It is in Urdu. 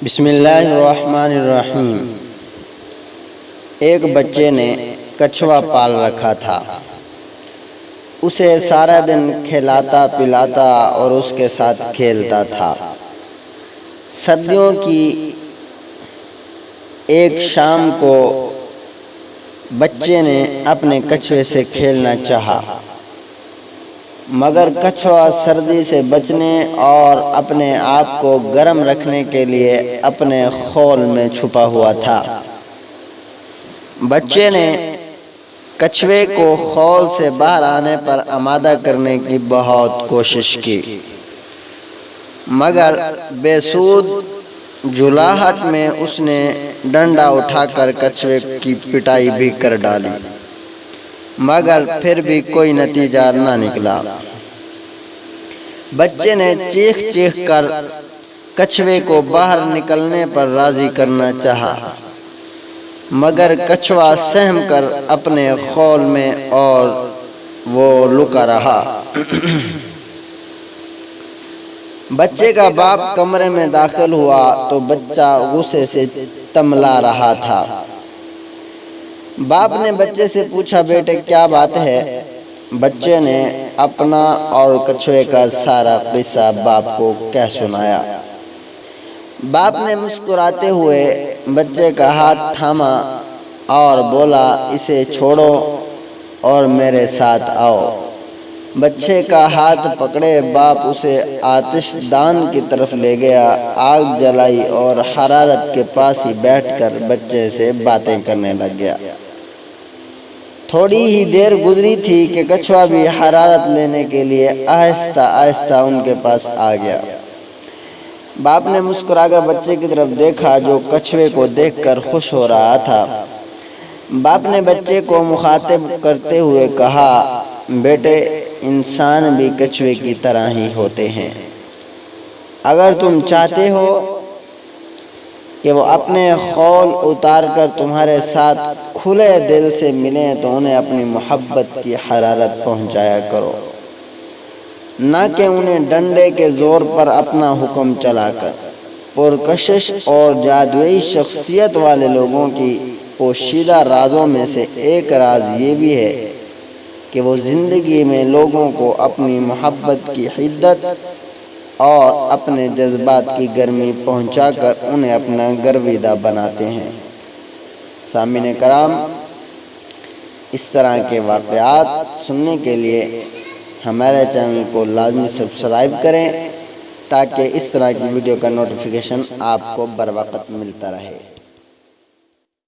بسم اللہ الرحمن الرحیم۔ ایک بچے نے کچھوا پال رکھا تھا۔ اسے سارا دن کھلاتا پلاتا اور اس کے ساتھ کھیلتا تھا۔ سردیوں کی ایک شام کو بچے نے اپنے کچھوے سے کھیلنا چاہا، مگر کچھوا سردی سے بچنے اور اپنے آپ کو گرم رکھنے کے لیے اپنے خول میں چھپا ہوا تھا۔ بچے نے کچھوے کو خول سے باہر آنے پر آمادہ کرنے کی بہت کوشش کی، مگر بے سود جلاہٹ میں اس نے ڈنڈا اٹھا کر کچھوے کی پٹائی بھی کر ڈالی، مگر پھر بھی کوئی نتیجہ نہ نکلا۔ بچے نے چیخ چیخ کر کچھوے کو باہر نکلنے پر راضی کرنا چاہا، مگر کچھوا سہم کر اپنے خول میں اور وہ لکا رہا۔ بچے کا باپ کمرے میں داخل ہوا تو بچہ غصے سے تملا رہا تھا۔ باپ نے بچے سے پوچھا، بیٹے کیا بات ہے؟ بچے نے اپنا اور کچھوے کا سارا قصہ باپ کو کہہ سنایا۔ باپ نے مسکراتے ہوئے بچے کا ہاتھ تھاما اور بولا، اسے چھوڑو اور میرے ساتھ آؤ۔ بچے کا ہاتھ پکڑے باپ اسے آتش دان کی طرف لے گیا، آگ جلائی اور حرارت کے پاس ہی بیٹھ کر بچے سے باتیں کرنے لگ گیا۔ تھوڑی ہی دیر گزری تھی کہ کچھوا بھی حرارت لینے کے لیے آہستہ آہستہ ان کے پاس آ گیا۔ باپ نے مسکرا کر بچے کی طرف دیکھا جو کچھوے کو دیکھ کر خوش ہو رہا تھا۔ باپ نے بچے کو مخاطب کرتے ہوئے کہا، بیٹے انسان بھی کچھوے کی طرح ہی ہوتے ہیں۔ اگر تم چاہتے ہو کہ وہ اپنے خول اتار کر تمہارے ساتھ کھلے دل سے ملیں تو انہیں اپنی محبت کی حرارت پہنچایا کرو، نہ کہ انہیں ڈنڈے کے زور پر اپنا حکم چلا کر۔ پرکشش اور جادوئی شخصیت والے لوگوں کی پوشیدہ رازوں میں سے ایک راز یہ بھی ہے کہ وہ زندگی میں لوگوں کو اپنی محبت کی حدت اور اپنے جذبات کی گرمی پہنچا کر انہیں اپنا گرویدہ بناتے ہیں۔ سامعین کرام، اس طرح کے واقعات سننے کے لیے ہمارے چینل کو لازمی سبسکرائب کریں تاکہ اس طرح کی ویڈیو کا نوٹیفیکیشن آپ کو بر وقت ملتا رہے۔